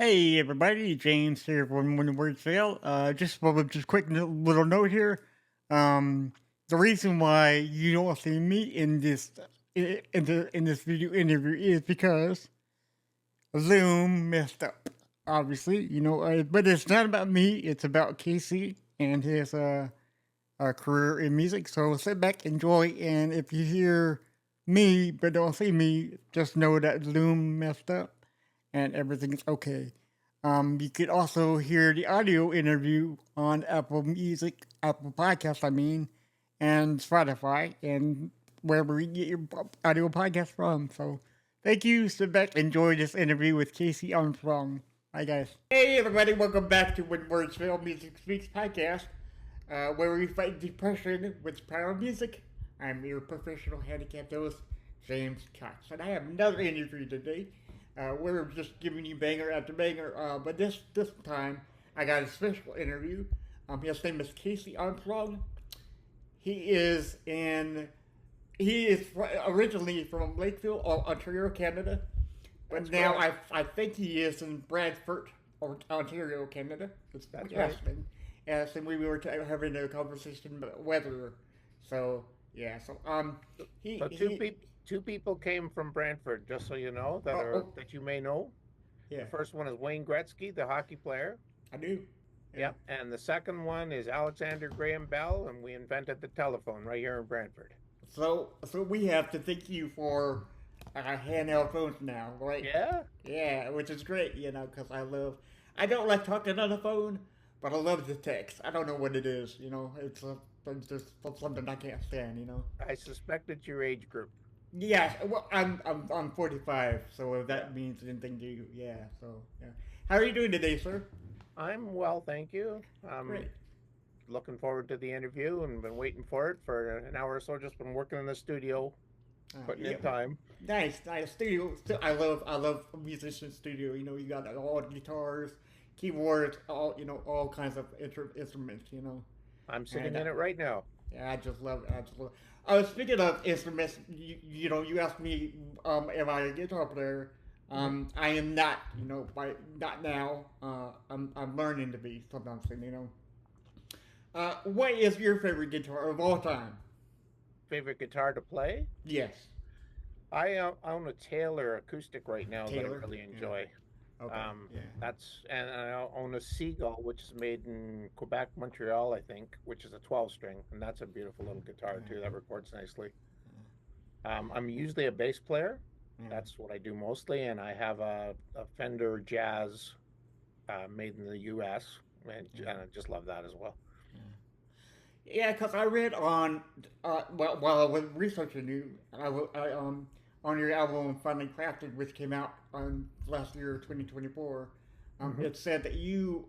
Hey everybody, James here from When the Words Fail. Just quick little note here. Um, the reason why you don't see me in this video interview is because Zoom messed up. Obviously, but it's not about me. It's about Casey and his career in music. So sit back, enjoy, and if you hear me but don't see me, just know that Zoom messed up and everything's okay. You could also hear the audio interview on Apple Music, Apple Podcasts, and Spotify, and wherever you get your audio podcast from. So, thank you. Sit back, enjoy this interview with KC Armstrong. Hi, guys. Hey, everybody. Welcome back to When Words Fail Music Speaks podcast, where we fight depression with the power of music. I'm your professional handicapped host, James Cox, and I have another interview today. We're just giving you banger after banger, but this time I got a special interview. His name is KC Armstrong. He is originally from Lakeville, Ontario, Canada, but That's now correct. I think he is in Bradford, Ontario, Canada. That's right. And we were having a conversation about weather. So yeah, he So he. two people came from Brantford, just so you know, Oh, oh that you may know. yeah, The first one is Wayne Gretzky, the hockey player. I do. Yeah. Yep. And the second one is Alexander Graham Bell, and we invented the telephone right here in Brantford. So we have to thank you for handheld phones now, right? Yeah. Yeah, which is great, because I don't like talking on the phone, but I love the text. I don't know what it is, it's just something I can't stand. I suspect it's your age group. Yeah, well, I'm 45, so if Yeah. that means anything to you, yeah. So yeah, how are you doing today, sir? I'm well, thank you. Great. Looking forward to the interview and been waiting for it for an hour or so. Just been working in the studio, putting Yeah, in time. nice studio. I love a musician studio. You got all the guitars, keyboards, all kinds of instruments. I'm sitting And in it right now. yeah, I just love it. I just love it. Speaking of instruments, you asked me, am I a guitar player? Mhm. I am not. Not now. I'm learning to be sometimes. What is your favorite guitar of all time? Favorite guitar to play? Yes, I own a Taylor acoustic right now that I Taylor. really Yeah. enjoy. Okay. Yeah. And I own a Seagull, which is made in Quebec, Montreal, I think, which is a 12 string, and that's a beautiful little guitar too that records nicely. I'm usually a bass player. Yeah. That's what I do mostly, and I have a Fender Jazz made in the U.S. Yeah. And I just love that as well. Yeah, because I read on while I was researching you, on your album Finally Crafted, which came out on last year, 2024. Hmm. It said that you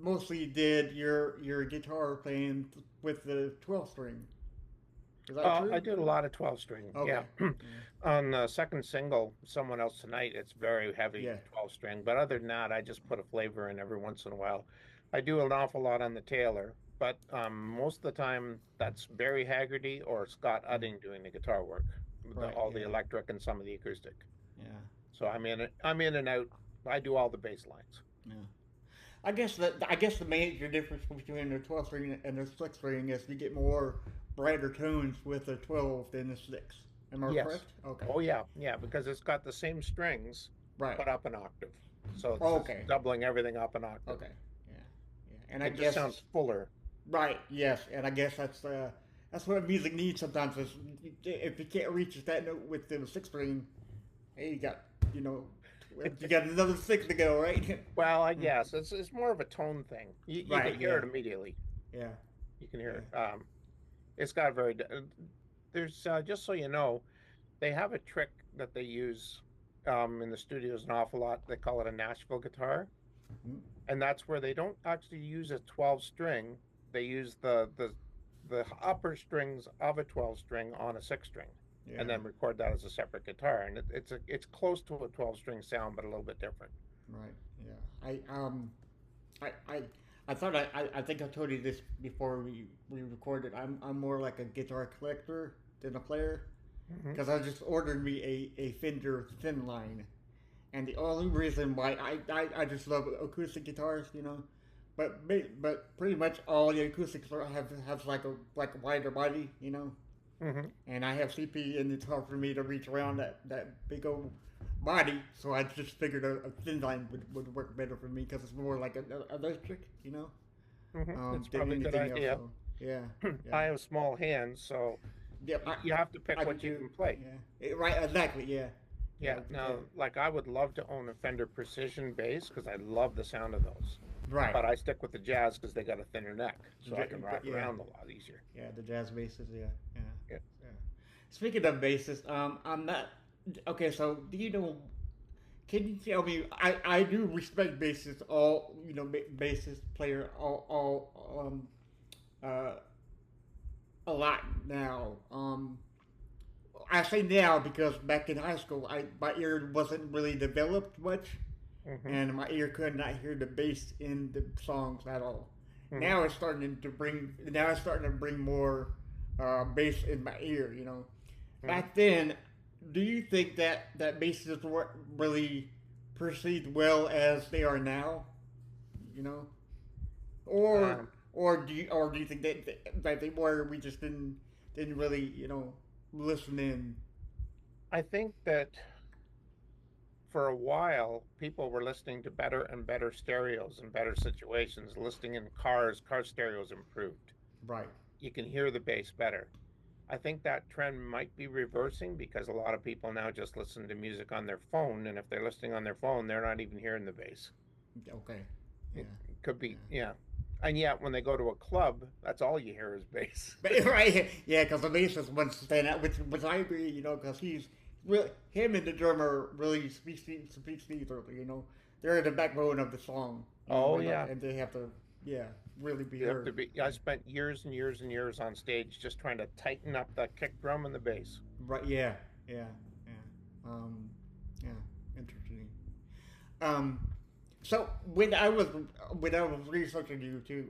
mostly did your guitar playing with the 12 string. Is that I true? did a lot of 12 string. Okay. Yeah. On the second single, Someone Else Tonight, it's very heavy Yeah. 12 string. But other than that, I just put a flavor in every once in a while. I do an awful lot on the Taylor, but most of the time that's Barry Haggerty or Scott Yeah. Udding doing the guitar work, Right. all the Yeah. electric and some of the acoustic. Yeah. So I'm in and out. I do all the bass lines. Yeah. I guess the major difference between the 12 string and the 6 string is you get more brighter tones with the 12 than the 6. Am I Yes. correct? Okay. Oh yeah, yeah, because it's got the same strings, Right. but up an octave. So it's Oh, just okay. doubling everything up an octave. Okay. Yeah. Yeah. And I It just guess sounds fuller. right. Yes. And I guess that's what music needs sometimes. Is if you can't reach that note with the 6 string, hey, you know you got another 6 to go, right? Well, I guess it's more of a tone thing. You can Right. hear Yeah. it immediately. Yeah. You can hear Yeah. it. It's got very. There's just so you know, they have a trick that they use in the studios an awful lot. They call it a Nashville guitar, Mm. and that's where they don't actually use a 12 string. They use the upper strings of a 12 string on a 6 string, and Yeah. then record that as a separate guitar. And it's close to a 12 string sound, but a little bit different. Right. Yeah. I I I thought I think I told you this before we recorded. I'm more like a guitar collector than a player Hmm. because I just ordered me a Fender thin line, And the only reason why I just love acoustic guitars, but pretty much all the acoustics have like a wider body, Hmm. and I have CP, and it's hard for me to reach around that big old body. So I just figured a thin line would work better for me because it's more like a electric, It's than probably a good anything else. idea. So yeah, yeah, I have small hands, so yeah. you have to pick I do what you too. can play. Yeah, right. Exactly. Yeah, yeah, Yeah. yeah. Now, like I would love to own a Fender Precision bass because I love the sound of those. Right. But I stick with the Jazz because they got a thinner neck, so I can But rock yeah, around a lot easier. yeah. The jazz basses. Yeah, yeah, Yeah. yeah. Speaking of basses, I'm not. Okay, so do you know? Can you tell me? I do respect bassists, all bassist player, all uh, a lot now. I say now because back in high school, my ear wasn't really developed much, Hmm. and my ear could not hear the bass in the songs at all. Hmm. Now it's starting to bring. Now it's starting to bring more bass in my ear. Hmm. Back then, do you think that bassists weren't really perceived well as they are now? You know, or Um, or do you think that they were? We just didn't really listen in. I think that for a while, people were listening to better and better stereos in better situations. Listening in cars, car stereos improved. Right. You can hear the bass better. I think that trend might be reversing because a lot of people now just listen to music on their phone, and if they're listening on their phone, they're not even hearing the bass. Okay. Yeah. It could Yeah. be, yeah. And yet, when they go to a club, that's all you hear is bass. But right, yeah, because the bassist wants to stand out, which I agree, because he's really him and the drummer really speaks easily, They're the backbone of the song, Oh, and yeah. and they have to, yeah, really be You have to heard. be. I spent years and years and years on stage just trying to tighten up that kick drum and the bass. Right? Yeah, yeah, yeah, yeah. Interesting. Um, so when I was researching you too,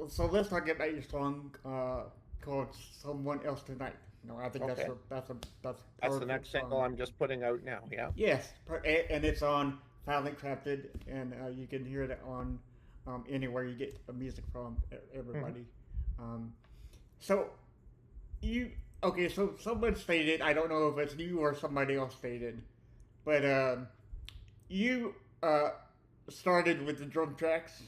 so let's talk about your song called "Someone Else Tonight." I think Okay. that's a That's the perfect next single song. I'm just putting out now. Yeah. Yes, and it's on Finally Crafted, and you can hear it on anywhere you get music from. Hmm. Everybody. Um, so you okay? So someone stated, I don't know if it's you or somebody else stated, but you started with the drum tracks,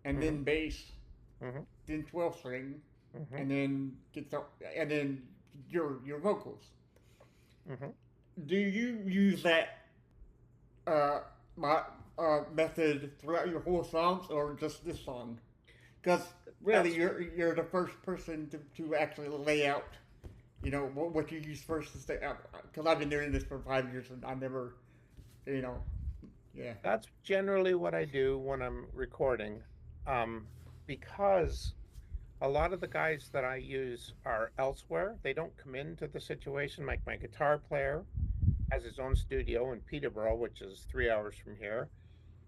and Hmm. then bass, Hmm. then 12 string, Hmm. and then guitar, and then your vocals. Hmm. Do you use that uh, my method throughout your whole songs, or just this song? Because really, That's you're the first person to actually lay out, what you use first to stay out. Because I've been doing this for 5 years, and I never, you know, yeah, that's generally what I do when I'm recording, um, because a lot of the guys that I use are elsewhere. They don't come into the situation. Like my guitar player has his own studio in Peterborough, which is 3 hours from here.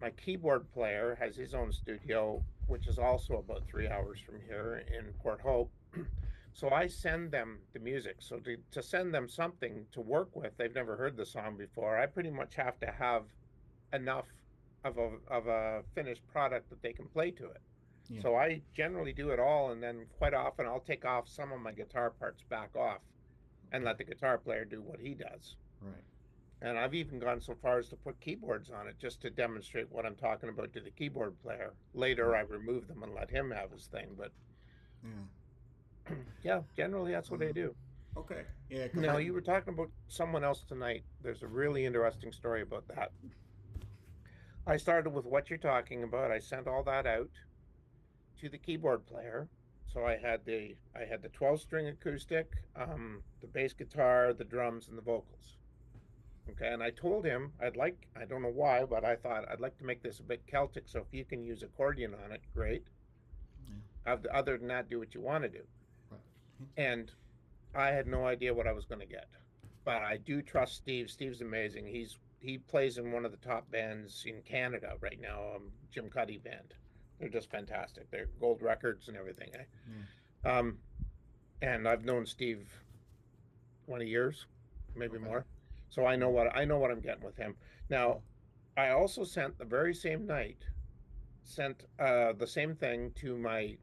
My keyboard player has his own studio, which is also about 3 hours from here in Port Hope. So I send them the music. So to send them something to work with, they've never heard the song before. I pretty much have to have enough of a finished product that they can play to it. yeah, So I generally do it all, and then quite often I'll take off some of my guitar parts back off and okay, let the guitar player do what he does. right, And I've even gone so far as to put keyboards on it just to demonstrate what I'm talking about to the keyboard player. Later, right, I remove them and let him have his thing. But yeah, yeah, generally, that's what I uh, do. okay, yeah, because Now, you were talking about someone else tonight. There's a really interesting story about that. I started with what you're talking about. I sent all that out to the keyboard player. So I had the 12 string acoustic, the bass guitar, the drums, and the vocals. Okay, and I told him I don't know why, but I thought I'd like to make this a bit Celtic. So if you can use accordion on it, great. yeah, Other than that, do what you want to do. right, And I had no idea what I was going to get, but I do trust Steve. Steve's amazing. He plays in one of the top bands in Canada right now, Jim Cuddy band. They're just fantastic. They're gold records and everything. Eh? yeah, Um, and I've known Steve 20 years, maybe okay, more. So I know what I'm getting with him. Now, I also sent the very same night, sent the same thing to my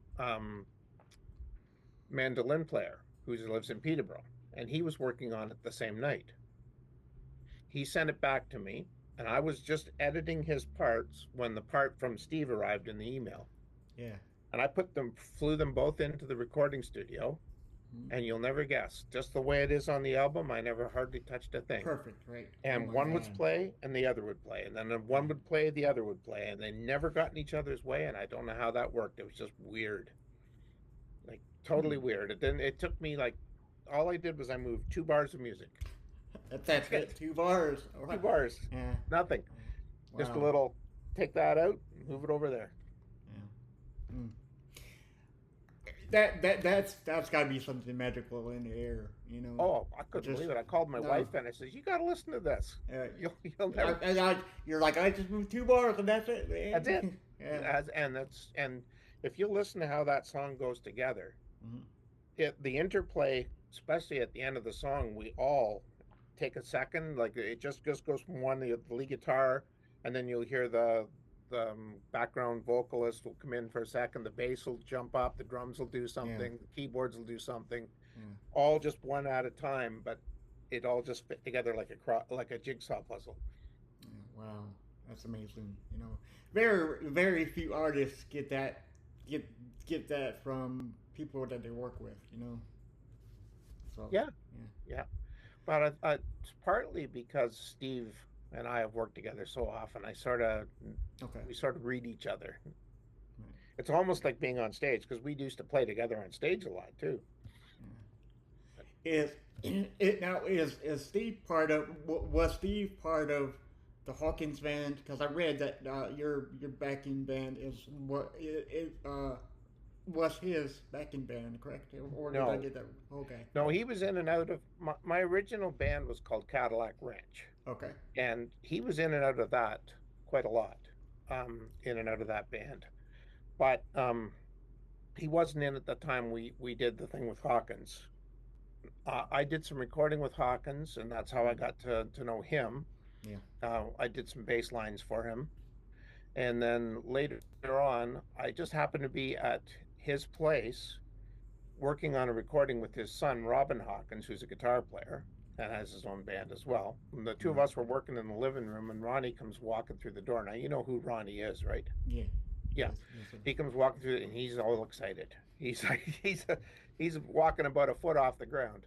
mandolin player who lives in Peterborough, and he was working on it the same night. He sent it back to me, and I was just editing his parts when the part from Steve arrived in the email. Yeah. And I flew them both into the recording studio, and you'll never guess, just the way it is on the album, I never hardly touched a thing. Perfect, right? Oh And my one would God. play, and the other would play, and then one would play, the other would play, and they never got in each other's way, and I don't know how that worked. It was just weird, like totally weird. It took me like, all I did was I moved 2 bars of music. That's it. 2 bars. 2 bars, Yeah. nothing. Just a Wow. little, take that out, move it over there. Yeah. Mm. That's got to be something magical in the air, you know. Oh, I couldn't Just- believe it. I called my no. wife and I said, "You got to listen to this. Yeah. You'll never." You're like, I just moved 2 bars and that's it, man. That's it. Yeah. And if you listen to how that song goes together, Mhm. the interplay, especially at the end of the song, we all take a second. Like it just goes from one, the lead guitar, and then you'll hear the background vocalist will come in for a second. The bass will jump up. The drums will do something. The keyboards will do something. Yeah. All just one at a time, but it all just fit together like a jigsaw puzzle. Yeah, wow, that's amazing. You know, very few artists get that from people that they work with. You know, so Yeah, yeah. But it's partly because Steve and I have worked together so often. Okay. We sort of read each other. Right. It's almost like being on stage because we used to play together on stage a lot too. Is it now? Is Steve part of? Was Steve part of the Hawkins band? Because I read that your backing band is what it was his backing band, correct? Or did I No, get that? Okay. no, he was in and out of my original band was called Cadillac Ranch, Okay. and he was in and out of that quite a lot, in and out of that band. But he wasn't in at the time we did the thing with Hawkins. I did some recording with Hawkins, and that's how I got to know him. Yeah. I did some bass lines for him. And then later on, I just happened to be at his place working on a recording with his son, Robin Hawkins, who's a guitar player and has his own band as well. And the two of us were working in the living room, and Ronnie comes walking through the door. Now, you know who Ronnie is, right? Yeah. Yeah. Yes, He comes walking through, and he's all excited. He's like, he's walking about a foot off the ground.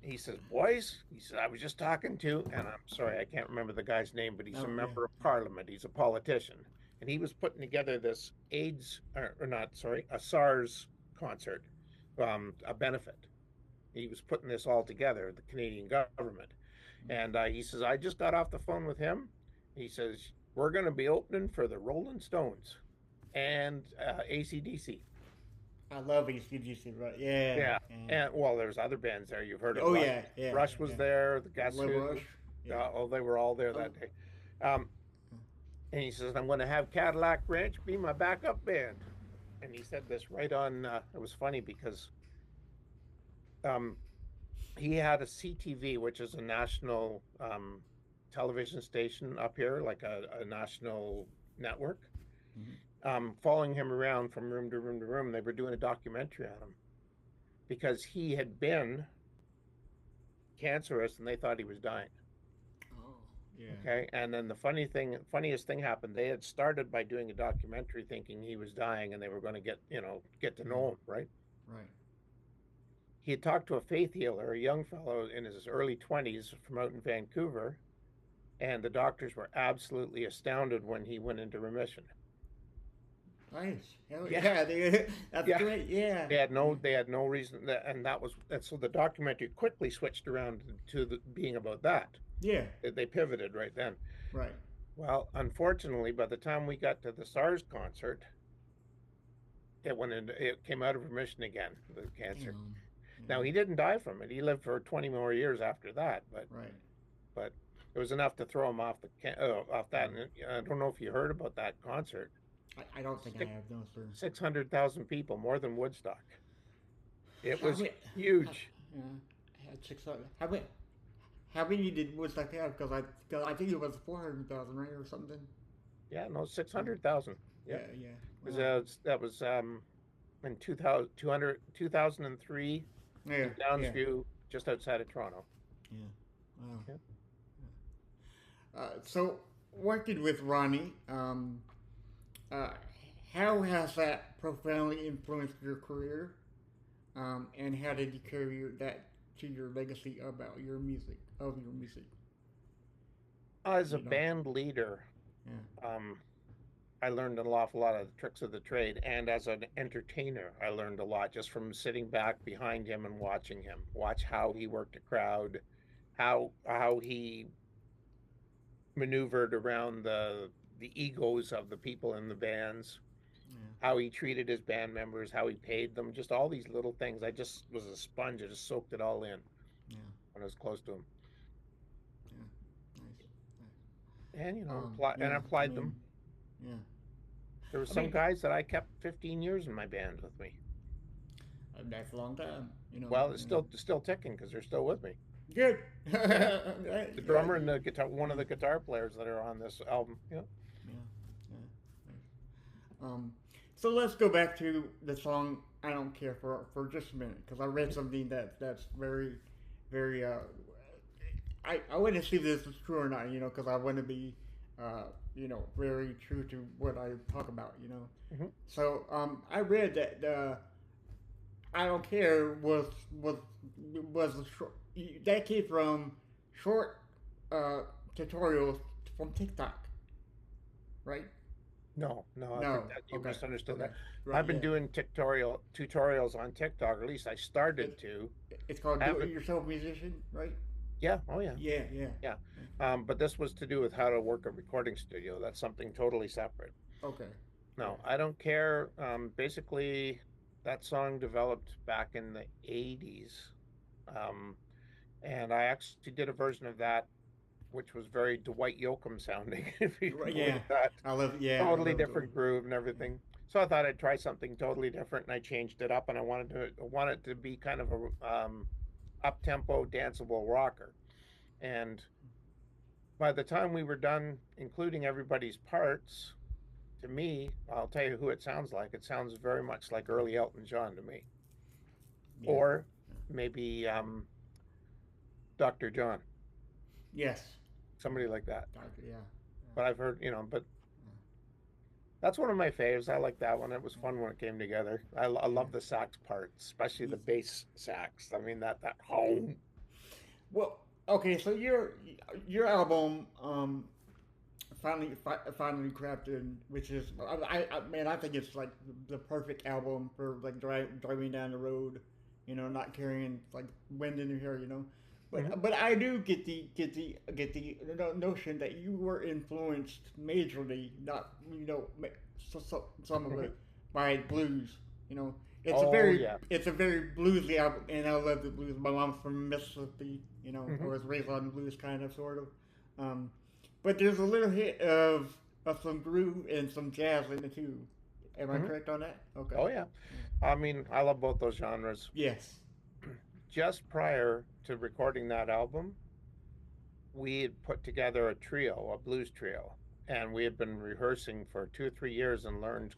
He says, "Boys," he said, "I was just talking to," and I'm sorry, I can't remember the guy's name, but he's a member of parliament. He's a politician, and he was putting together this AIDS, or not, sorry, a SARS concert, a benefit. He was putting this all together, the Canadian government, and he says, "I just got off the phone with him." He says, "We're going to be opening for the Rolling Stones and AC/DC." I love AC/DC, right? Yeah. Yeah, and well, there's other bands there you've heard of. Oh Rush. yeah. Rush was there. The Guess Who? Rush. Yeah. Oh, they were all there that day. And he says, "I'm going to have Cadillac Ranch be my backup band." And he said this right on. It was funny because he had a CTV, which is a national television station up here, like a national network. Following him around from room to room to room. They were doing a documentary on him because he had been cancerous and they thought he was dying. Oh, yeah. Okay. And then the funniest thing happened. They had started by doing a documentary thinking he was dying and they were going to get to know him, right? Right. He had talked to a faith healer, a young fellow in his early 20s from out in Vancouver, and the doctors were absolutely astounded when he went into remission. Nice. Hell Yeah. That's Yeah. great. Yeah. They had no reason and so the documentary quickly switched around to being about that. Yeah. They pivoted right then. Right. Well, unfortunately, by the time we got to the SARS concert, it came out of remission again, the cancer. Now he didn't die from it. He lived for 20 more years after that, but it was enough to throw him off that. And I don't know if you heard about that concert. I don't think I have, no, sir. 600,000 people, more than Woodstock. It was huge. Yeah, I had 600. how many did Woodstock have? Cause I think it was 400,000, right, or something. Yeah, no, Yeah, 600,000. yeah, Yep. yeah. Because Wow. that was in 2000, 2003 Yeah, in yeah, Downsview, just outside of Toronto. yeah. Wow. Yeah. So working with Ronnie, uh, how has that profoundly influenced your career? And how did you carry that to your legacy about your music, of your music? As a You know. band leader, Yeah. um, I learned an awful lot of the tricks of the trade, and as an entertainer, I learned a lot just from sitting back behind him and watching him, watch how he worked a crowd, how he maneuvered around the egos of the people in the bands, Yeah. how he treated his band members, how he paid them, just all these little things. I just was a sponge. I just soaked it all in Yeah. when I was close to him, Yeah. Nice. Nice. and and I Yeah. I applied them. mean. Yeah. There were I some mean, guys that I kept 15 years in my band with me. that's a long time. You know. Well, it's still ticking because they're still with me. Good. Yeah, Right, the yeah. drummer and the guitar, one of the guitar players that are on this album. Yeah. Yeah. Yeah. Um, so let's go back to the song "I Don't Care" for just a minute, because I read something that's very, very. I want to see if this is true or not, because I want to be, very true to what I talk about, Hmm. So I read that "I Don't Care" was a short, that came from short uh, tutorials from TikTok, right? No, no, I think No. that you Okay. misunderstood Okay. that. Right. I've been Yeah. doing tutorials on TikTok, or at least I started It, to. it's called I "Do It haven't. Yourself Musician," right? Yeah. Oh yeah. Yeah. Yeah. Yeah. But this was to do with how to work a recording studio. That's something totally separate. Okay. Yeah. No, I don't care. Basically, that song developed back in the 80s. Um, and I actually did a version of that, which was very Dwight Yoakam sounding, if you can Right. Yeah. believe that. I love. Yeah. I Totally love the. different groove and Yeah. everything. So I thought I'd try something totally different, and I changed it up, and I wanted to be kind of a up tempo, danceable rocker. And by the time we were done including everybody's parts, to me, I'll tell you who it sounds like. It sounds very much like early Elton John to me, Yeah. or maybe Dr. John, Yes. somebody like that. Doctor. Yeah. But I've heard, but that's one of my faves. I like that one. It was fun when it came together. I Yeah. love the sax part, especially Yeah. the bass sax. I mean that home. Well. Okay. So your album finally crafted, which is man, I think it's like the perfect album for like driving down the road, not carrying like wind in your hair, Hmm. But I do get the notion that you were influenced majorly, not some of Hmm. it by blues. You know, Oh yeah. it's a very bluesy album, and I love the blues. My mom's from Mississippi. I Hmm. was raised on the blues, kind of, sort of. Um, but there's a little hit of some groove and some jazz in it too. Am I Hmm. correct on that? Okay. Oh yeah. I mean, I love both those genres. Yes. Just prior to recording that album, we had put together a trio, a blues trio, and we had been rehearsing for 2 or 3 years and learned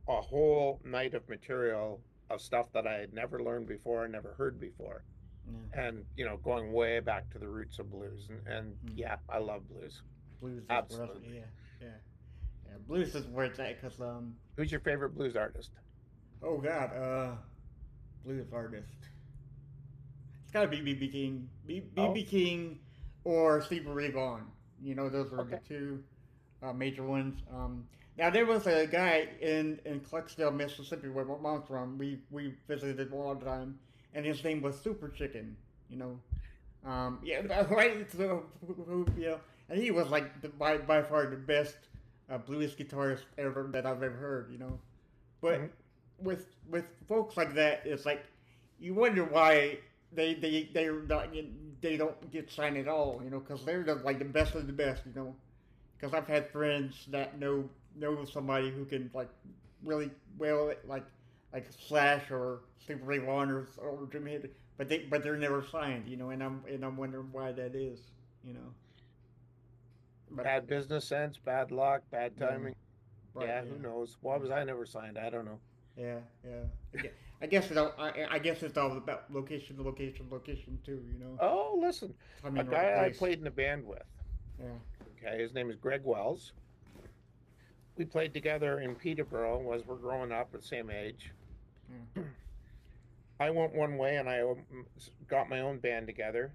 a whole night of material of stuff that I had never learned before and never heard before. Yeah. And, going way back to the roots of blues. And Mm. yeah, I love blues. Blues is where Absolutely. yeah. Blues is where it's at, cause Who's your favorite blues artist? oh God, blues artist. It's gotta be BB King, Oh, BB King, or Stevie Ray Vaughan. Those are the okay. two major ones. Now there was a guy in Clarksdale, Mississippi, where my mom's from. We visited all the time, and his name was Super Chicken. You know, yeah, right. So, and he was like by far the best blues guitarist ever that I've ever heard. Hmm. But with folks like that, it's like you wonder why they don't get signed at all. Because they're like the best of the best. Because I've had friends that know somebody who can like really well like Slash or Stevie Ray Vaughan or Jimmy Hendrix but they're never signed, and I'm wondering why that is, you know. But Bad business sense, bad luck, bad yeah, timing. right, Yeah, who yeah, knows? Why was I never signed? I don't know. yeah, yeah. I guess I guess it's all about location, location, location too, you know. Oh, listen, I'm a in the right guy I place. played in a band with. Yeah. Okay, his name is Greg Wells. We played together in Peterborough as we're growing up at the same age. Yeah. I went one way and I got my own band together.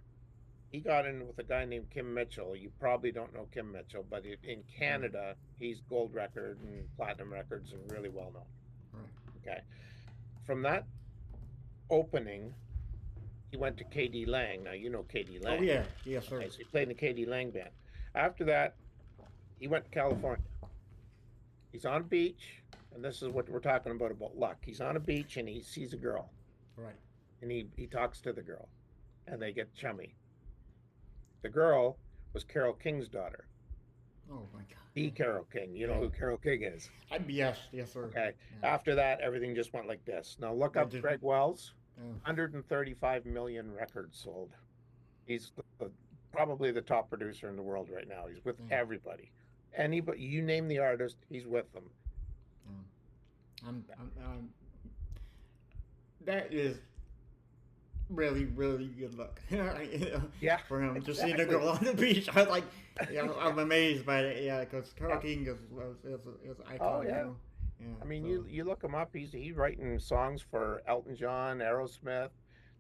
He got in with a guy named Kim Mitchell. You probably don't know Kim Mitchell, but in Mm. Canada, he's gold record and platinum records and really well known. Right. Okay. From that opening, he went to KD Lang. Now, you know KD Oh Lang. yeah, yes sir. Okay, so he played in the KD Lang band. After that, he went to California. He's on a beach, and this is what we're talking about luck. He's on a beach and he sees a girl, Right. and he talks to the girl, and they get chummy. The girl was Carole King's daughter, Oh my God. the Carole King. You know Yeah. who Carole King is. Yes, yes sir. Okay. Yeah. After that, everything just went like this. Now look I up just, Greg Wells. yeah. 135 million records sold. He's probably the top producer in the world right now. He's with Yeah. everybody. Anybody, you name the artist, he's with them. I'm that is really, really good luck. Yeah, For him just seeing a exactly. girl on the beach. I like, I'm amazed by it. Yeah, because Carole Yeah. King is an icon. Oh, yeah. You know? Yeah. I mean, So, you look him up. He's writing songs for Elton John, Aerosmith.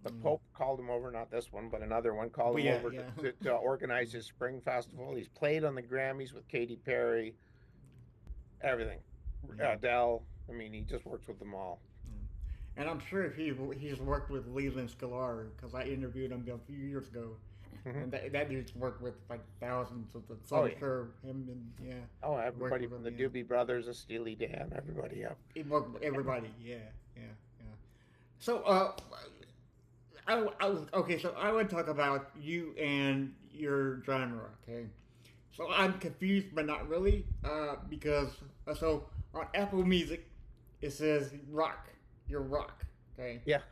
The mm. Pope called him over, not this one, but another one, called But him yeah, over yeah. to organize his spring festival. He's played on the Grammys with Katy Perry, everything. Yeah. Adele. I mean, he just works with them all. And I'm sure if he's worked with Leland Sklar because I interviewed him a few years ago, Mhm. and that dude's worked with like thousands of them. So Oh, I'm yeah. sure him and yeah, Oh, everybody with from him, the yeah. Doobie Brothers, the Steely Dan, everybody. Yeah. he worked with everybody. Yeah, yeah, yeah. So I was okay. So I want to talk about you and your genre. Okay, so I'm confused, but not really, because so on Apple Music it says rock. You're rock. Okay, Yeah.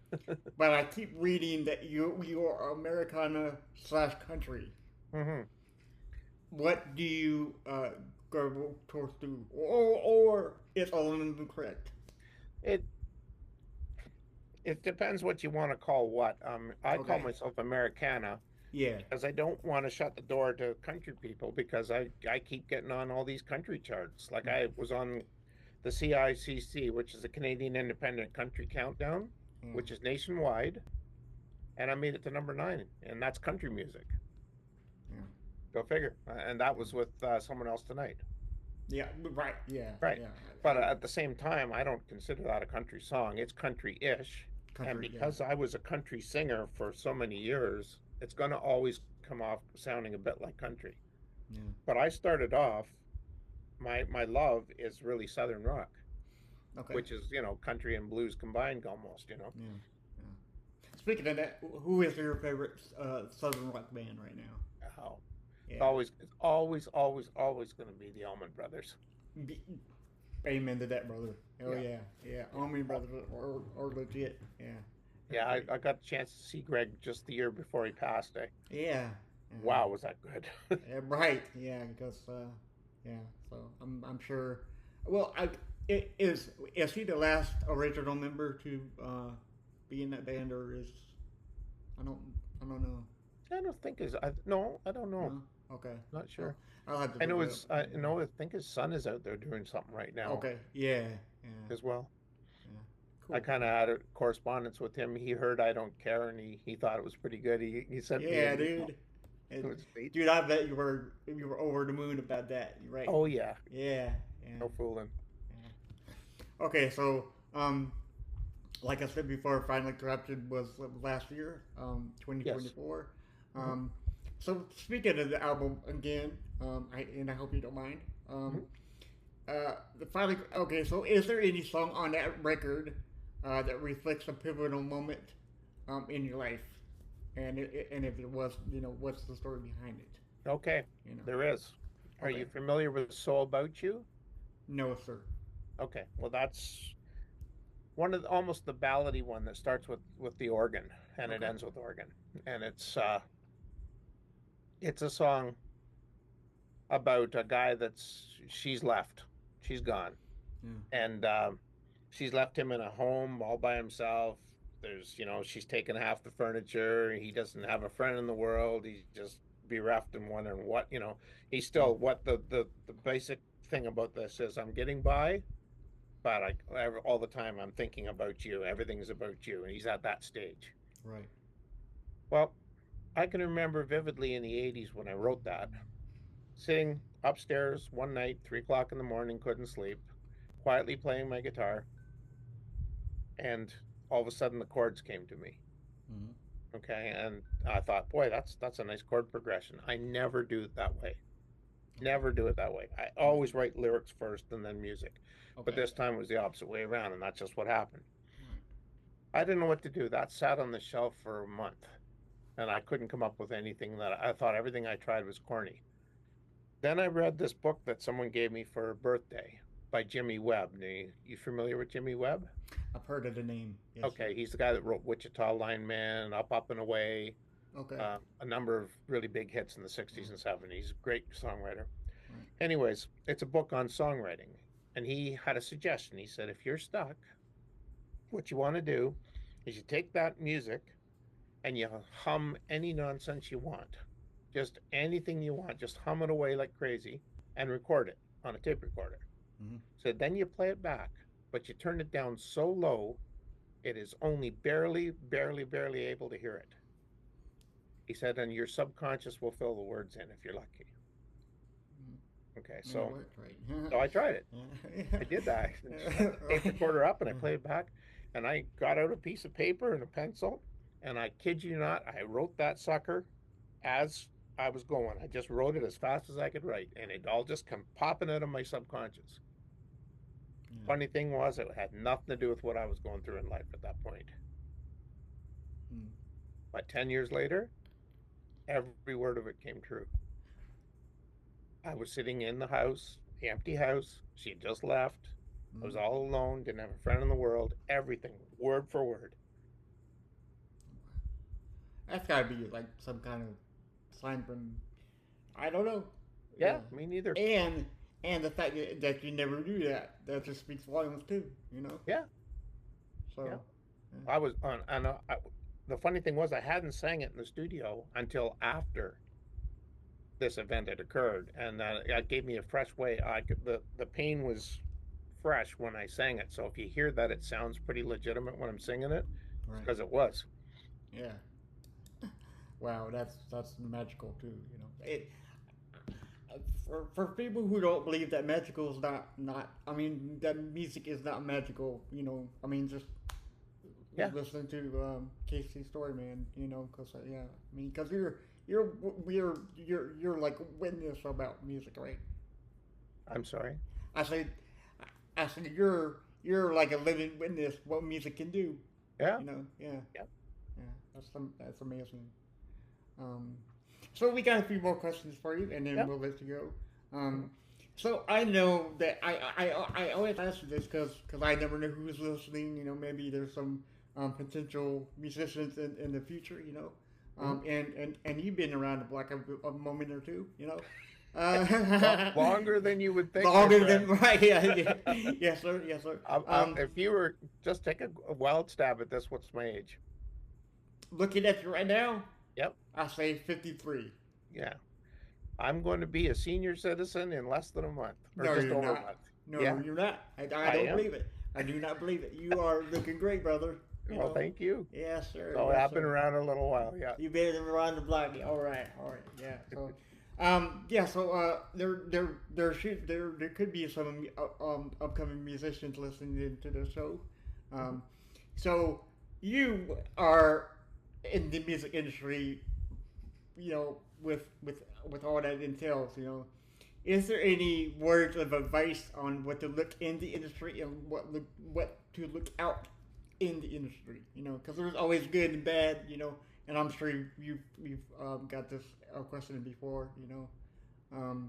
but I keep reading that you are Americana / country. hmm What do you go towards to, or is all of them correct? It it depends what you want to call what. I call Okay. myself Americana Yeah. because I don't want to shut the door to country people because I keep getting on all these country charts. Like I was on the CICC, which is the Canadian Independent Country Countdown, Mm. which is nationwide, and I made it to #9, and that's country music. Yeah. Go figure. And that was with someone else tonight. Yeah. Right. Yeah. Right. Yeah. But at the same time, I don't consider that a country song. It's country-ish. And Country. Yeah. because I was a country singer for so many years, it's going to always come off sounding a bit like country. Yeah. But I started off, my love is really Southern rock, Okay. which is, country and blues combined almost. Yeah. Yeah. Speaking of that, who is your favorite Southern rock band right now? Oh, Yeah. it's always going to be the Allman Brothers. Be- Amen to that, brother. Oh Yeah. yeah. Yeah. Allman Brothers are legit. Yeah. Yeah, I got a chance to see Greg just the year before he passed. Yeah. Wow, was that good? Yeah, right. Yeah, because yeah. So I'm sure. Well, is he the last original member to be in that band, or is I don't know. I don't think his. No, I don't know. No? Okay. Not sure. I'll have to I know look it his. up. I think his son is out there doing something right now Okay. Yeah. Yeah. as well. Yeah. I Cool. kind of had a correspondence with him. He heard I Don't Care, and he thought it was pretty good. He sent me Yeah, an email. dude. It was sweet. Dude, I bet you were over the moon about that. You're right. Oh yeah, Yeah. Yeah. no fooling. Okay, so like I said before, Final Corruption was last year, 2024. Mhm. So speaking of the album again, I hope you don't mind. The Final. Okay, so is there any song on that record that reflects a pivotal moment in your life? And if it was, what's the story behind it? Okay, You know. there is. Are Okay. you familiar with "So About You"? No, sir. Okay, well that's one of almost the ballady one that starts with the organ, and it Okay. ends with organ. And it's a song about a guy she's left, she's gone, Yeah. and she's left him in a home all by himself. She's taken half the furniture. He doesn't have a friend in the world. He's just bereft and wondering he's Yeah. still what the basic thing about this is, I'm getting by, but all the time I'm thinking about you. Everything's about you, and he's at that stage. Right. Well, I can remember vividly in the 80s when I wrote that, sitting upstairs one night, 3 o'clock in the morning, couldn't sleep, quietly playing my guitar, and all of a sudden the chords came to me. Mm-hmm. Okay, and I thought, boy, that's a nice chord progression. I never do it that way. Never do it that way. I always write lyrics first and then music. But Okay. this time it was the opposite way around, and that's just what happened. Right. I didn't know what to do. That sat on the shelf for a month, and I couldn't come up with anything. That I thought everything I tried was corny. Then I read this book that someone gave me for a birthday by Jimmy Webb. You familiar with Jimmy Webb? I've heard of the name. Yes, Okay, sir. he's the guy that wrote Wichita Lineman, Up, Up and Away, Okay. a number of really big hits in the 60s and 70s. Great songwriter. Right. Anyways, it's a book on songwriting. And he had a suggestion. He said, if you're stuck, what you want to do is you take that music and you hum any nonsense you want. Just anything you want. Just hum it away like crazy and record it on a tape recorder. Mm-hmm. So then you play it back, but you turn it down so low, it is only barely, barely, barely able to hear it. He said, and your subconscious will fill the words in if you're lucky. Okay, Yeah, so it worked, right. so I tried it. Yeah. I did that. I set the tape recorder up and I played it back, and I got out a piece of paper and a pencil, and I kid you not, I wrote that sucker as I was going. I just wrote it as fast as I could write, and it all just come popping out of my subconscious. Yeah. Funny thing was, it had nothing to do with what I was going through in life at that point. Mm. But 10 years later, every word of it came true. I was sitting in the house, the empty house. She had just left. I was all alone, didn't have a friend in the world. Everything, word for word. That's gotta be like some kind of sign from, I don't know. Yeah, me neither. And the fact that you never do that just speaks volumes too. You know. Yeah. So. Yeah. I was on, and the funny thing was, I hadn't sang it in the studio until after this event had occurred, and it gave me a fresh way. The pain was fresh when I sang it. So if you hear that, it sounds pretty legitimate when I'm singing it, Right. because it was. Yeah. Wow, that's magical too. You know, it for people who don't believe that magical is not. I mean, that music is not magical. You know, I mean, just listen to KC story, man. You know, because I mean, because you're like a witness about music, right? I'm sorry. I said you're like a living witness what music can do. Yeah. You know, yeah. Yep. Yeah, that's amazing. So we got a few more questions for you, and then we'll let you go. So I know that I always ask you this because I never know who's listening. You know, maybe there's some potential musicians in the future. You know, and you've been around the block a moment or two. You know. Longer than you would think. Longer than right, yeah. Yes, sir. Yes, sir. If you were just take a wild stab at this, what's my age? Looking at you right now, Yep. I say 53. Yeah. I'm going to be a senior citizen in less than a month. Or No, just you're over not. a month. No, Yeah. you're not. I I don't am. believe it. I do not believe it. You are looking great, brother. You Well, know. thank you. Yes, sir. So yes, I've been sir. around a little while, yeah. You've been around the block. All right. Yeah. So, there could be some upcoming musicians listening to the show. So you are in the music industry, you know, with all that entails, you know. Is there any words of advice on what to look in the industry and what to look out in the industry? You know, because there's always good and bad, you know. And I'm sure you've got this question before, you know.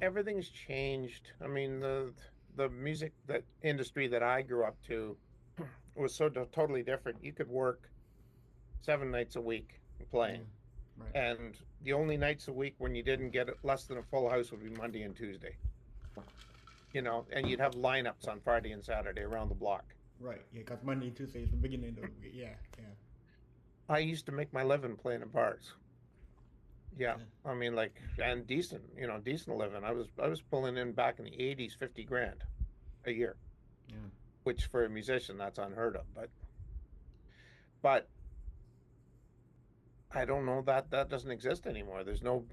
Everything's changed. I mean, the music industry that I grew up to was so totally different. You could work 7 nights a week playing. Right. And the only nights a week when you didn't get less than a full house would be Monday and Tuesday. And you'd have lineups on Friday and Saturday around the block. Right. Yeah, because Monday and Tuesday is the beginning of the week. Yeah. Yeah. I used to make my living playing in bars. Yeah. I mean, like, and decent living. I was pulling in back in the 80s, 50 grand a year. Yeah. Which for a musician, that's unheard of. But I don't know, that doesn't exist anymore.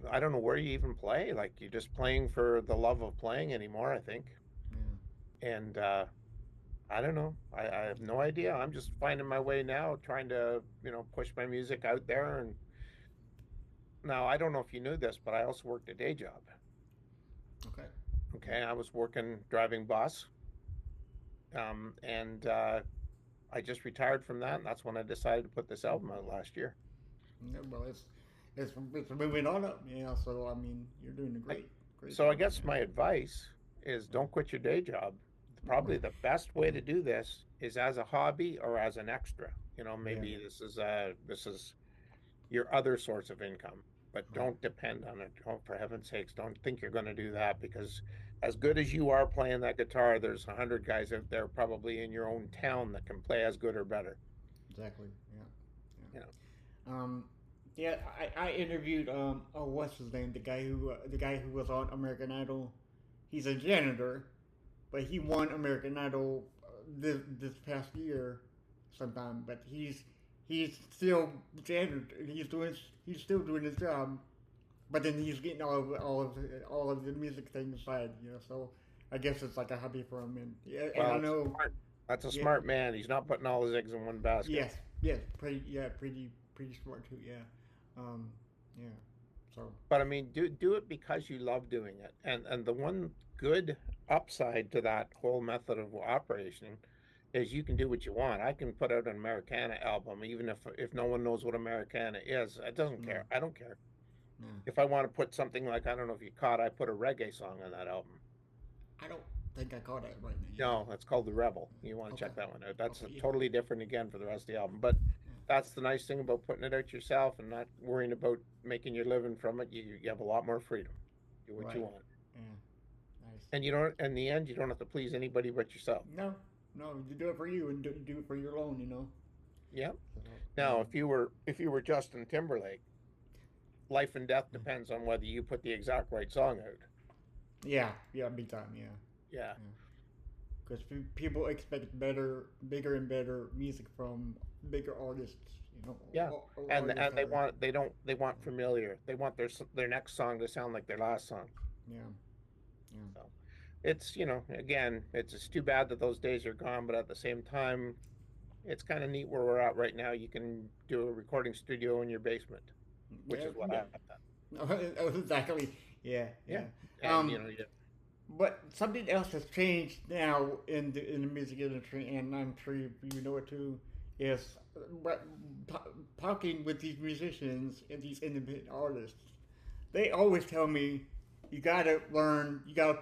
I don't know where you even play. Like, you're just playing for the love of playing anymore, I think. Yeah. And I don't know. I have no idea. I'm just finding my way now, trying to, push my music out there. And now, I don't know if you knew this, but I also worked a day job. Okay. Okay, I was driving bus. And I just retired from that, and that's when I decided to put this album out last year. Yeah, well, it's moving on up. Yeah. So I mean, you're doing a great. So job, I guess my advice is don't quit your day job. Probably the best way to do this is as a hobby or as an extra. Maybe this is your other source of income, but don't depend on it. Oh, for heaven's sakes, don't think you're going to do that, because as good as you are playing that guitar, there's 100 guys out there probably in your own town that can play as good or better. Exactly. Yeah. Yeah, I interviewed what's his name, the guy who was on American Idol. He's a janitor, but he won American Idol this past year sometime. But he's still janitor. He's still doing his job, but then he's getting all of the music thing aside. So I guess it's like a hobby for him. And and I know that's a smart man. He's not putting all his eggs in one basket. Yes, pretty smart too. Yeah. Yeah. So. But I mean, do it because you love doing it, and the one good upside to that whole method of operation is you can do what you want. I can put out an Americana album, even if no one knows what Americana is. It doesn't care. I don't care. If I want to put something like, I don't know if you caught, I put a reggae song on that album. I don't think I caught it right now. No, that's called The Rebel. You want to check that one out. That's totally different again for the rest of the album. But that's the nice thing about putting it out yourself and not worrying about making your living from it. You have a lot more freedom. Do what you want. Yeah. Nice. And you don't, in the end, you don't have to please anybody but yourself. No, you do it for you and do it for your own. Yeah. Now, if you were Justin Timberlake, life and death depends on whether you put the exact right song out. Yeah, big time. Yeah. Because people expect bigger and better music from bigger artists. Yeah, and they want familiar. They want their next song to sound like their last song. Yeah. So it's again, it's too bad that those days are gone, but at the same time, it's kind of neat where we're at right now. You can do a recording studio in your basement, which is what I've done. Exactly. Yeah. And, But something else has changed now in the music industry, and I'm sure you know it too, is talking with these musicians and these independent artists. They always tell me you gotta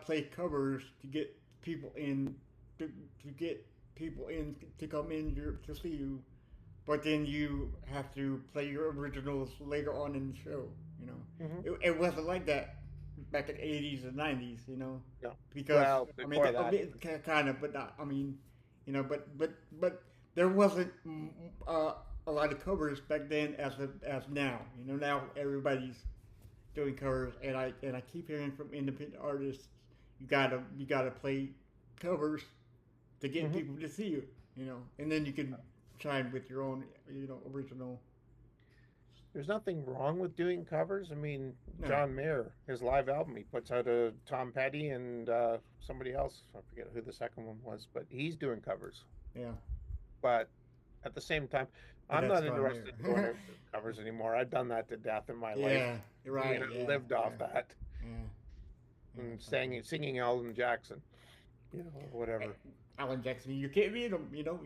play covers to get people in to come in to see you, but then you have to play your originals later on in the show. It wasn't like that back in the 80s and 90s, Yeah. Because before that, kind of, but not. But there wasn't a lot of covers back then as now. Now everybody's doing covers, and I keep hearing from independent artists, you gotta play covers to get people to see you, and then you can shine with your own, original. There's nothing wrong with doing covers. I mean, no. John Mayer, his live album, he puts out a Tom Petty and somebody else. I forget who the second one was, but he's doing covers. Yeah. But at the same time, I'm not interested in doing covers anymore. I've done that to death in my life. Yeah, you're right. I lived off that. Yeah. And singing Alan Jackson, whatever. Alan Jackson, you can't beat him, you can't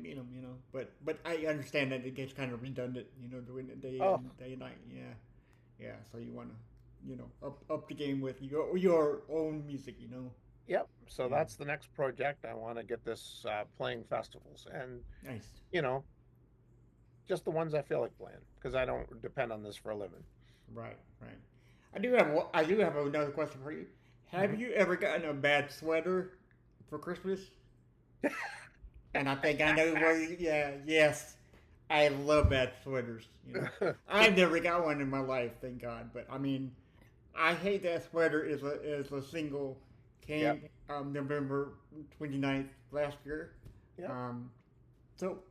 beat him, But I understand that it gets kind of redundant, during the day and night. Yeah. So you want to, up the game with your own music, Yep. So that's the next project. I want to get this playing festivals, and nice. just the ones I feel like playing because I don't depend on this for a living. Right, right. I do have another question for you. Have Mhm. you ever gotten a bad sweater for Christmas? And I think I know where. Yeah, yes. I love bad sweaters. I've never got one in my life, thank God. But I mean, I hate that sweater is a single Yep. came November 29th last year. Yep. Um, so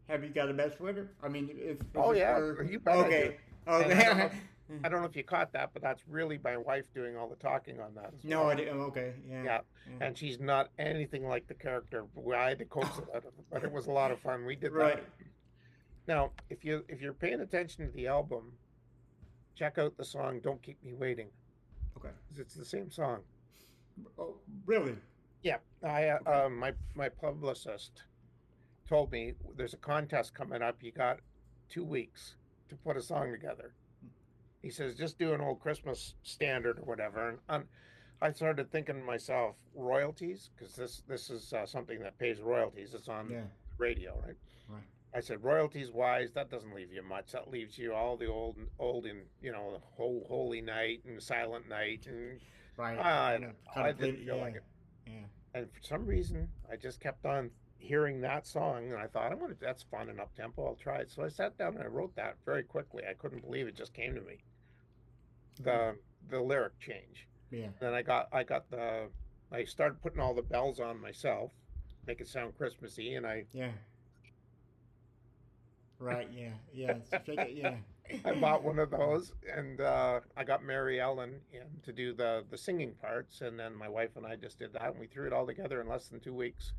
have you got a bad sweater? I mean, is Oh it yeah, for you bet I do. okay? And I don't know. Okay. I don't know if you caught that, but that's really my wife doing all the talking on that as No, I well. didn't. Okay, yeah, Yeah, yeah. and she's not anything like the character. I had to coax it out of her, but it was a lot of fun. We did that. Right. Now, if you're paying attention to the album, check out the song "Don't Keep Me Waiting" Okay. 'cause it's the same song. Oh, really? Yeah, Okay. my publicist told me there's a contest coming up. You got 2 weeks to put a song together. He says just do an old Christmas standard or whatever. And I started thinking to myself, royalties, because this is something that pays royalties. It's on Yeah. radio, right? Right. I said royalties wise, that doesn't leave you much. That leaves you all the old in Holy Night and Silent Night, and Right. I Kind don't of, know. kind I of played. didn't feel Yeah. like it. Yeah. And for some reason, I just kept on hearing that song, and I thought, that's fun and up tempo. I'll try it. So I sat down and I wrote that very quickly. I couldn't believe it just came to me. Yeah. The lyric change. Yeah. Then I started putting all the bells on myself, make it sound Christmassy, and I Yeah. Right. Yeah. Yeah. Yeah. I bought one of those, and I got Mary Ellen in to do the singing parts, and then my wife and I just did that, and we threw it all together in less than 2 weeks,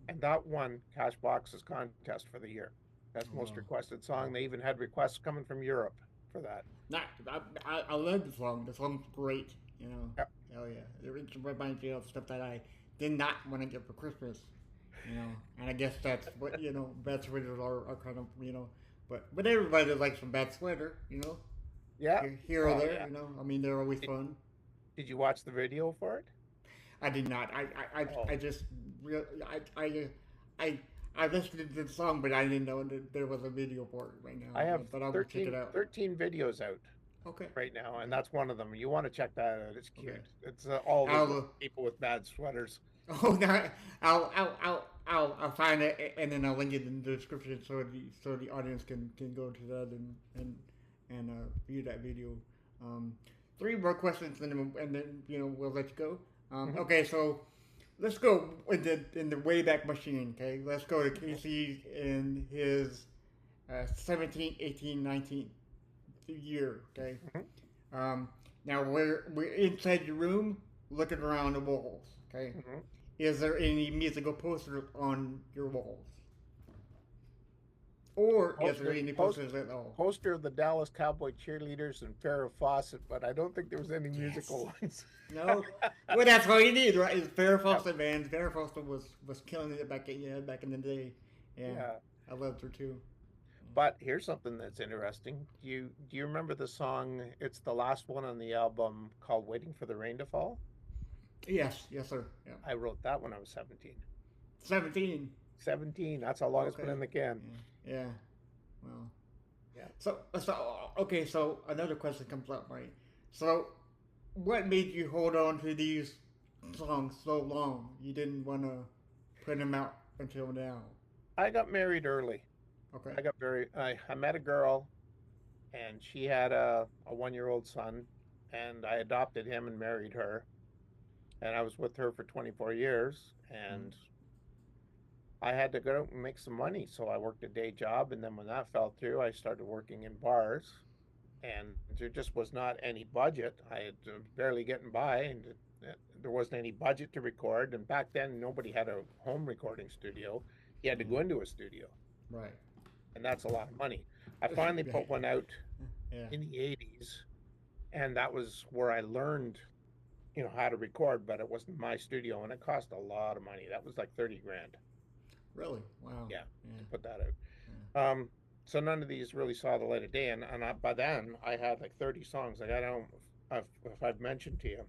and that won Cashbox's contest for the year. Best most Wow. requested song. They even had requests coming from Europe for that. Not, I love the song. The song's great. You know. Yep. Hell yeah. It reminds me of stuff that I did not want to get for Christmas. And I guess that's what bad sweaters are kind of but everybody likes some bad sweater. Yeah. Here or Oh there. yeah. I mean they're always Did, fun. did you watch the video for it? I did not. I Oh, just real I listened to the song, but I didn't know that there was a video for it right now. I have But I will check it 13, out. 13 videos out Okay. right now, and Okay. that's one of them. You want to check that out. It's Okay. cute. It's all the I'll people with bad sweaters. oh no, I'll find it and then I'll link it in the description so the audience can go to that and view that video. Um, Three more questions and then we'll let you go. Mhm. Okay, so let's go in the Wayback Machine. Okay, let's go to KC in his 17, 18, 19 year. Okay. Mhm. Now we're inside your room, looking around the walls. Okay. Mhm. Is there any musical posters on your walls, or is there Poster, any post, posters at all? poster of the Dallas Cowboy cheerleaders and Farrah Fawcett, but I don't think there was any Yes. musical ones. No. Well, that's all you need, right? Is Farrah Yep. Fawcett band. Farrah Fawcett was killing it back in the day. Yeah, Yeah. I loved her too. But here's something that's interesting. Do you remember the song? It's the last one on the album called "Waiting for the Rain to Fall." Yes, yes, sir. Yeah, I wrote that when I was 17. 17. 17. That's how long it's been in Okay. the can. Yeah, yeah. Well, Yeah. so okay. So another question comes up, right? So, what made you hold on to these songs so long? You didn't want to put them out until now. I got married early. Okay. I met a girl, and she had a 1-year-old son, and I adopted him and married her. And I was with her for 24 years, Mm. and I had to go out and make some money. So I worked a day job, and then when that fell through, I started working in bars, and there just was not any budget. I had barely getting by, and there wasn't any budget to record. And back then, nobody had a home recording studio. You had to go Mm. into a studio, Right. and that's a lot of money. I finally put one out Yeah. in the 80s, and that was where I learned, how to record, but it wasn't my studio, and it cost a lot of money. That was like 30 grand. Really? Wow. Yeah, Yeah. to put that out. Yeah. So none of these really saw the light of day, and by then I had like 30 songs. Like I don't, if I've mentioned to you,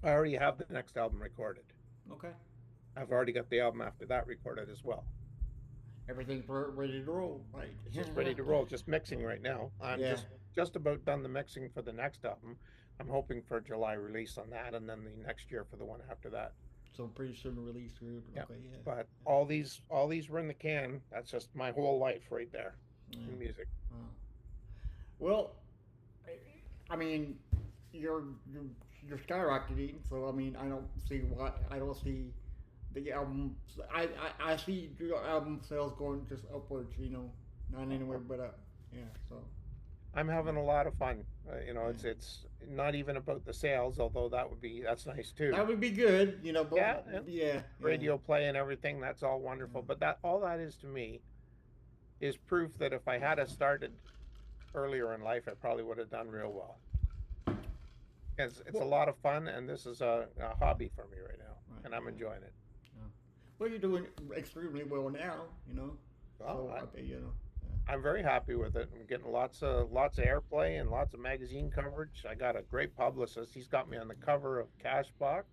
I already have the next album recorded. Okay. I've already got the album after that recorded as well. everything's ready to roll, right? Just ready to roll, just mixing right now. I'm Yeah. just about done the mixing for the next album. I'm hoping for a July release on that, and then the next year for the one after that. So pretty soon release group. Yeah. Okay, yeah. But all these were in the can. That's just my whole life right there Yeah. in music. Wow. Well, I mean, you're you're you're skyrocketing. So I mean, I don't see the album. I see your album sales going just upwards. Not anywhere but up. Yeah. So I'm having a lot of fun. yeah. It's not even about the sales, although that's nice too. That would be good. But Yeah, and yeah, yeah, radio play and everything, that's all wonderful. yeah. But that all that is to me is proof that if I had a started earlier in life, I probably would have done real well. It's a Well, lot of fun, and this is a hobby for me right now, right. and I'm enjoying it. Yeah. Well, you're doing extremely well now. Well, So I bet I'm very happy with it. I'm getting lots of airplay and lots of magazine coverage. I got a great publicist. He's got me on the cover of Cashbox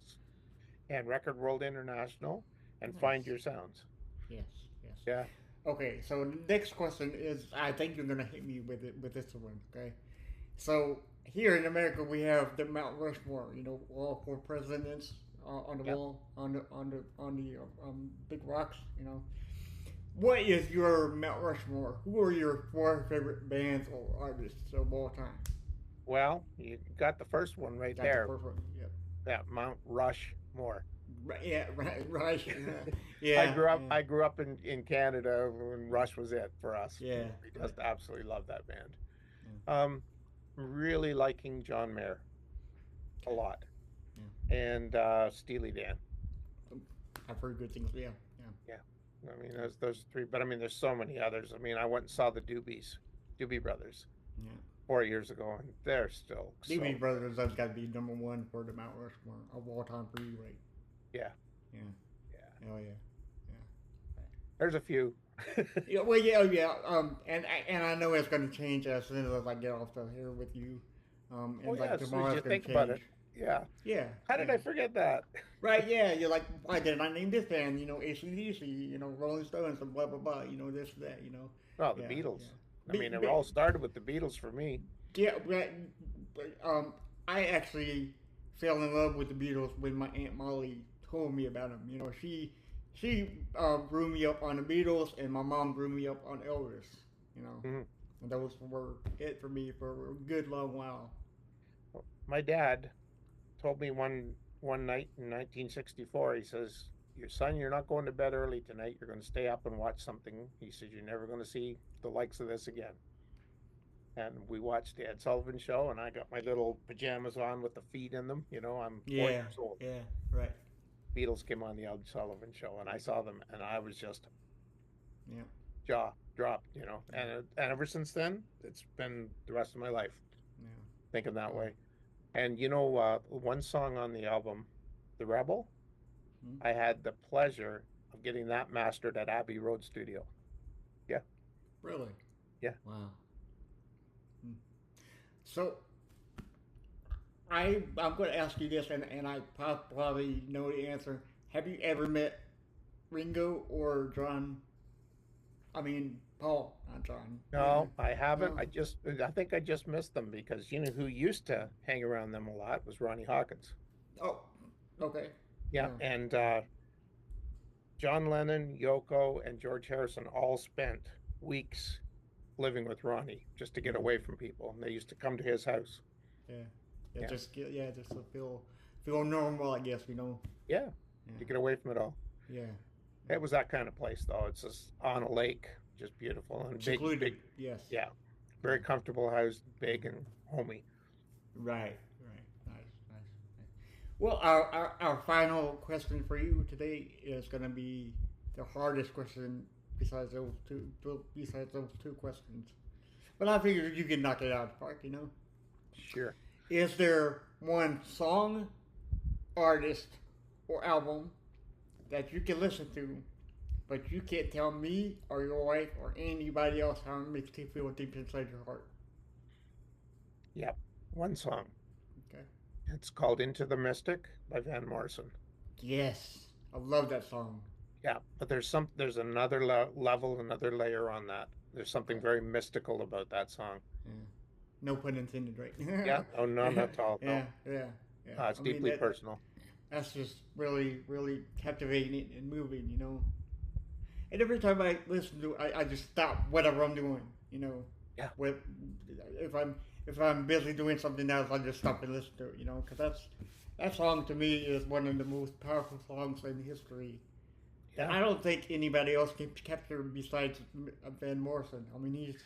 and Record World International and Find Nice. Your Sounds. Yes. Yes. Yeah. Okay. So the next question is, I think you're gonna hit me with it with this one. Okay. So here in America, we have the Mount Rushmore. All four presidents on the Yep. wall, on the big rocks. What is your Mount Rushmore? Who are your four favorite bands or artists of all time? Well, you got the first one right That's the there. first one. Yep. That Mount Rushmore. Right, yeah. Right. I Yeah. grew up. Yeah. I grew up in Canada when Rush was it for us. Yeah. We just absolutely love that band. Yeah. Really liking John Mayer a lot, Yeah. and Steely Dan. I've heard good things. Yeah. Yeah. Yeah, I mean those three, but I mean there's so many others. I mean I went and saw the Doobie Brothers Yeah. 4 years ago, and they're still Doobie so Brothers has got to be number one for the Mount Rushmore of all time for you, right? yeah, Yeah. yeah. Oh yeah. There's a few. Yeah. Well, yeah, oh, yeah. And I know it's going to change as soon as I get off the here with you. And Oh yeah, like as soon tomorrow as you it's going to think about it, change. yeah. Yeah. How did Yeah. I forget that? Right. Yeah. You're like, why did I name this band? AC/DC. Rolling Stones and blah blah blah. This that. Oh, the Yeah. Beatles. Yeah. I mean, it all started with the Beatles for me. Yeah, I actually fell in love with the Beatles when my Aunt Molly told me about them. She grew me up on the Beatles, and my mom grew me up on Elvis. hmm And those were it for me for a good long while. My dad told me one night in 1964. He says, "Your son, you're not going to bed early tonight. You're going to stay up and watch something." He said, "You're never going to see the likes of this again." And we watched the Ed Sullivan Show, and I got my little pajamas on with the feet in them. I'm 4 years old. Yeah, right. Beatles came on the Ed Sullivan Show, and I saw them, and I was just Yeah, jaw dropped. And ever since then, it's been the rest of my life yeah. thinking that way. And one song on the album, "The Rebel," Hmm. I had the pleasure of getting that mastered at Abbey Road Studio. Yeah, Really? yeah. Wow. Hmm. So I'm going to ask you this, and I probably know the answer. Have you ever met Ringo or John? I mean, Paul, not John. No, I haven't. No. I think I just missed them because who used to hang around them a lot was Ronnie Hawkins. Oh, okay. Yeah, Yeah. and John Lennon, Yoko, and George Harrison all spent weeks living with Ronnie just to get away from people. And they used to come to his house. Yeah. Yeah. Just to feel normal, I guess. Yeah, Yeah. to get away from it all. Yeah. It was that kind of place, though. It's just on a lake, just beautiful and big, Secluded. big. Yes. Yeah, very comfortable house, big and homey. Right. Nice. Well, our final question for you today is going to be the hardest question besides those two questions. But I figured you can knock it out of the park. Sure. Is there one song, artist, or album that you can listen to, but you can't tell me or your wife or anybody else how it makes you feel deep inside your heart? Yep. One song. Okay. It's called "Into the Mystic" by Van Morrison. Yes, I love that song. Yeah, but there's another level, another layer on that. There's something very mystical about that song. Yeah. No pun intended, right? Yeah, oh no, not at all. No, Yeah, yeah, yeah. it's I mean deeply personal. that's just really, really captivating and moving, you know. And every time I listen to it, I just stop whatever I'm doing, you know. Yeah, With if I'm busy doing something else, I just stop and listen to it, you know, because that song to me is one of the most powerful songs in history. That yeah. I don't think anybody else can capture besides Van Morrison. I mean, he's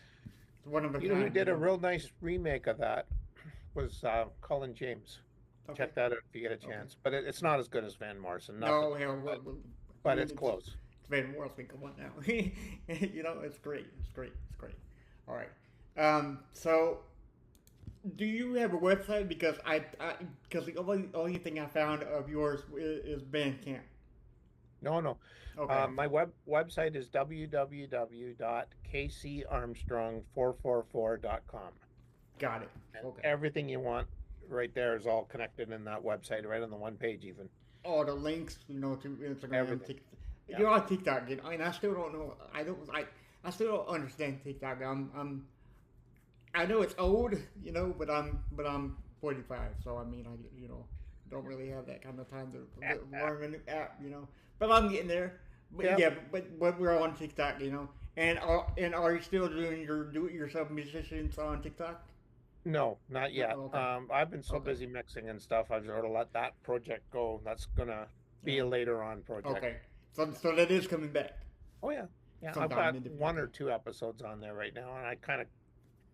one of a You know who kind, you did a know. real nice remake of that was Colin James. Okay, Check that out if you get a okay. chance. But it's not as good as Van Morrison, nothing. No, hell, I But mean, it's close. it's Van Morrison. Come on now, you know, it's great. It's great. It's great. All right. So do you have a website? Because because the only thing I found of yours is Bandcamp. No, no. Okay, My website is www.kcarmstrong444.com. got it. And Okay. everything you want right there is all connected in that website, right on the one page even. All the links, you know, to Instagram, Everything. TikTok. Yeah. You're on TikTok, you know, and I still don't know. I still don't understand TikTok. I know it's old, you know, but I'm 45, so I mean, I you know don't really have that kind of time to learn a new app, you know. But I'm getting there. But Yeah. yeah, but we're on TikTok, you know. And are you still doing your do-it-yourself musicians on TikTok? No, not No, yet. oh, okay, I've been so okay, busy mixing and stuff. I've sort of let that project go. That's gonna be yeah, a later on project. okay. So that is coming back Oh yeah, yeah. I've sometime got in the one or okay. two episodes on there right now, and I kind of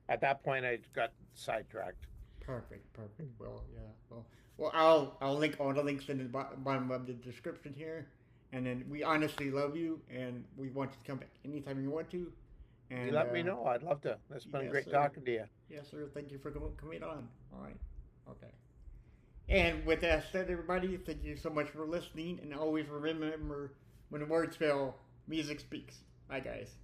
at that point I got sidetracked. Perfect, perfect. Well, yeah. Well, I'll link all the links in the bottom of the description here, and then we honestly love you, and we want you to come back anytime you want to, You and let me know. I'd love to. It's been yes, great sir. talking to you. Yes, sir. Thank you for coming on. All right. Okay. And with that said, everybody, thank you so much for listening, and always remember when the words fail, music speaks. Bye, guys.